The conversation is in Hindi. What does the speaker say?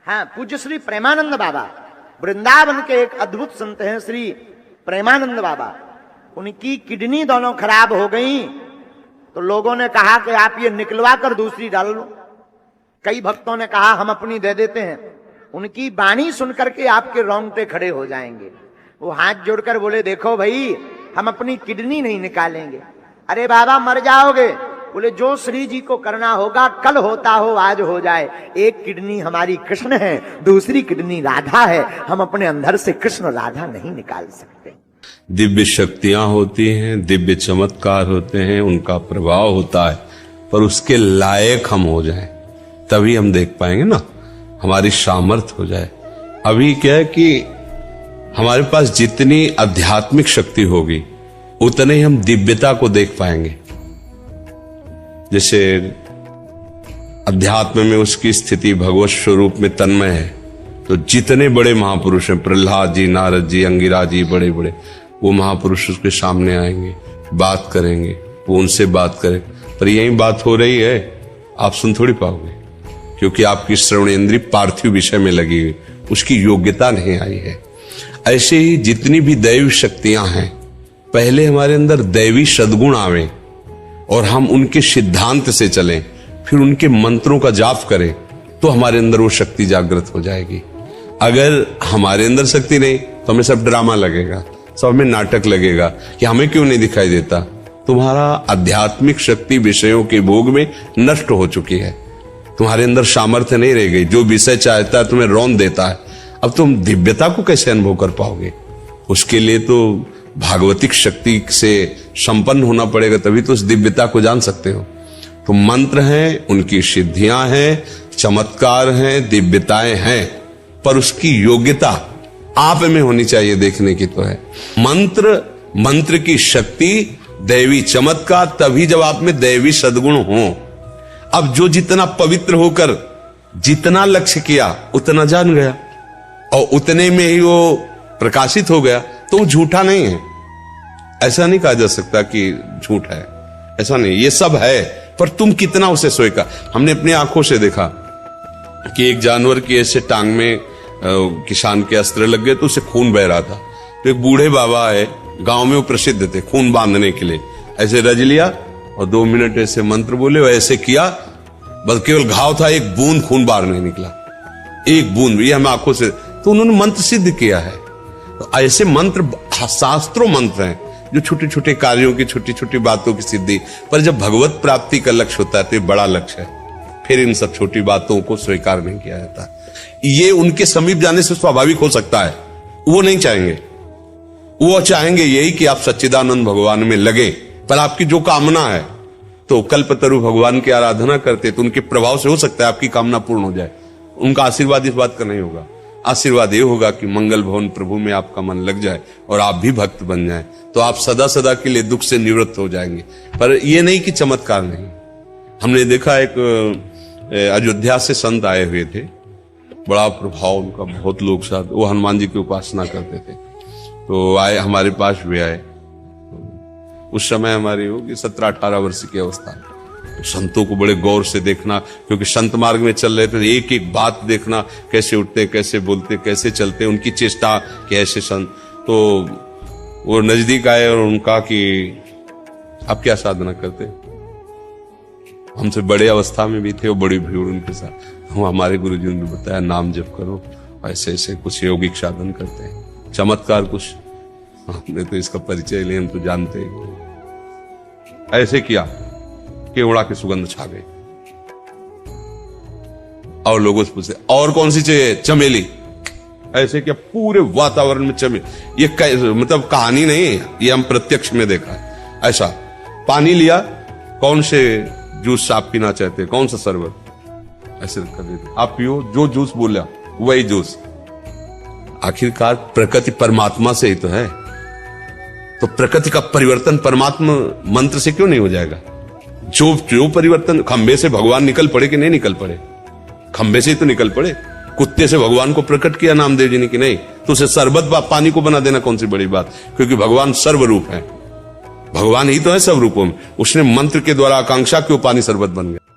हाँ, पूज्य श्री प्रेमानंद बाबा वृंदावन के एक अद्भुत संत हैं, श्री प्रेमानंद बाबा। उनकी किडनी दोनों खराब हो गई तो लोगों ने कहा कि आप ये निकलवा कर दूसरी डाल लो। कई भक्तों ने कहा हम अपनी दे देते हैं। उनकी वाणी सुनकर के आपके रोंगटे खड़े हो जाएंगे। वो हाथ जोड़कर बोले, देखो भाई, हम अपनी किडनी नहीं निकालेंगे। अरे बाबा, मर जाओगे। बोले, जो श्री जी को करना होगा, कल होता हो आज हो जाए। एक किडनी हमारी कृष्ण है, दूसरी किडनी राधा है। हम अपने अंदर से कृष्ण राधा नहीं निकाल सकते। दिव्य शक्तियां होती हैं, दिव्य चमत्कार होते हैं, उनका प्रभाव होता है, पर उसके लायक हम हो जाएं, तभी हम देख पाएंगे ना, हमारी सामर्थ्य हो जाए। अभी क्या है कि हमारे पास जितनी आध्यात्मिक शक्ति होगी उतने ही हम दिव्यता को देख पाएंगे। जैसे अध्यात्म में उसकी स्थिति भगवत स्वरूप में तन्मय है, तो जितने बड़े महापुरुष हैं, प्रहलाद जी, नारद जी, अंगिरा जी, बड़े बड़े, वो महापुरुष उसके सामने आएंगे, बात करेंगे, वो उनसे बात करें। पर यही बात हो रही है, आप सुन थोड़ी पाओगे, क्योंकि आपकी श्रवणेंद्रिय पार्थिव विषय में लगी हुई, उसकी योग्यता नहीं आई है। ऐसे ही जितनी भी दैवी शक्तियां हैं, पहले हमारे अंदर दैवी सद्गुण आवे और हम उनके सिद्धांत से चलें, फिर उनके मंत्रों का जाप करें, तो हमारे अंदर वो शक्ति जागृत हो जाएगी। अगर हमारे अंदर शक्ति नहीं तो हमें सब ड्रामा लगेगा, सब हमें नाटक लगेगा कि हमें क्यों नहीं दिखाई देता। तुम्हारा आध्यात्मिक शक्ति विषयों के भोग में नष्ट हो चुकी है, तुम्हारे अंदर सामर्थ्य नहीं रह गई। जो विषय चाहता है तुम्हें रौंद देता है। अब तुम दिव्यता को कैसे अनुभव कर पाओगे? उसके लिए तो भागवतिक शक्ति से संपन्न होना पड़ेगा, तभी तो उस दिव्यता को जान सकते हो। तो मंत्र हैं, उनकी सिद्धियां हैं, चमत्कार हैं, दिव्यताएं हैं, पर उसकी योग्यता आप में होनी चाहिए, देखने की तो है। मंत्र की शक्ति, दैवी चमत्कार तभी जब आप में दैवी सद्गुण हो। अब जो जितना पवित्र होकर जितना लक्ष्य किया उतना जान गया और उतने में ही वो प्रकाशित हो गया, तो वो झूठा नहीं है। ऐसा नहीं कहा जा सकता कि झूठ है, ऐसा नहीं, ये सब है, पर तुम कितना उसे स्वीकार। हमने अपनी आंखों से देखा कि एक जानवर की ऐसे टांग में किसान के अस्त्र लग गए तो उसे खून बह रहा था। तो एक बूढ़े बाबा है, गांव में वो प्रसिद्ध थे खून बांधने के लिए, ऐसे रज लिया और 2 मिनट ऐसे मंत्र बोले, वो ऐसे किया, बस केवल घाव था, एक बूंद खून बाहर नहीं निकला, एक बूंद। ये हम आंखों से, तो उन्होंने मंत्र सिद्ध किया है। तो ऐसे मंत्र शास्त्रों मंत्र हैं जो छोटे छोटे कार्यों की, छोटी छोटी बातों की सिद्धि, पर जब भगवत प्राप्ति का लक्ष्य होता है तो ये बड़ा लक्ष्य है, फिर इन सब छोटी बातों को स्वीकार नहीं किया जाता। ये उनके समीप जाने से स्वाभाविक हो सकता है, वो नहीं चाहेंगे, वो चाहेंगे यही कि आप सच्चिदानंद भगवान में लगे। पर आपकी जो कामना है, तो कल्पतरु भगवान की आराधना करते तो उनके प्रभाव से हो सकता है आपकी कामना पूर्ण हो जाए। उनका आशीर्वाद इस बात का नहीं होगा। आशीर्वाद ये होगा कि मंगल भवन प्रभु में आपका मन लग जाए और आप भी भक्त बन जाएं, तो आप सदा सदा के लिए दुख से निवृत्त हो जाएंगे। पर ये नहीं कि चमत्कार नहीं। हमने देखा एक अयोध्या से संत आए हुए थे, बड़ा प्रभाव उनका, बहुत लोग साथ, वो हनुमान जी की उपासना करते थे। तो आए, हमारे पास भी आए। उस समय हमारी होगी 17-18 वर्ष की अवस्था। तो संतों को बड़े गौर से देखना, क्योंकि संत मार्ग में चल रहे थे, एक एक बात देखना, कैसे उठते, कैसे बोलते, कैसे चलते, उनकी चेष्टा कैसे संत। तो वो नजदीक आए और उनका कि आप क्या साधना करते? हमसे बड़े अवस्था में भी थे, वो बड़ी भीड़ उनके साथ। हमारे गुरुजी ने बताया, नाम जप करो, ऐसे ऐसे कुछ यौगिक साधन करते हैं, चमत्कार कुछ। हमने तो इसका परिचय लिया, हम तो जानते हैं। ऐसे किया, केवड़ा की सुगंध छा गई। और लोगों से पूछे, और कौन सी चाहिए? चमेली। ऐसे क्या पूरे वातावरण में चमेली। ये मतलब कहानी नहीं है, ये हम प्रत्यक्ष में देखा है। ऐसा पानी लिया, कौन से जूस आप पीना चाहते हैं, कौन सा शरबत, ऐसे कर देते, आप पियो, जो जूस बोला वही जूस। आखिरकार प्रकृति परमात्मा से ही तो है, तो प्रकृति का परिवर्तन परमात्मा मंत्र से क्यों नहीं हो जाएगा? जो परिवर्तन, खंबे से भगवान निकल पड़े कि नहीं निकल पड़े? खंबे से ही तो निकल पड़े। कुत्ते से भगवान को प्रकट किया नामदेव जी ने कि नहीं, तो उसे शरबत पानी को बना देना कौन सी बड़ी बात? क्योंकि भगवान सर्वरूप है, भगवान ही तो है सब रूपों में। उसने मंत्र के द्वारा आकांक्षा क्यों पानी शरबत बन गया।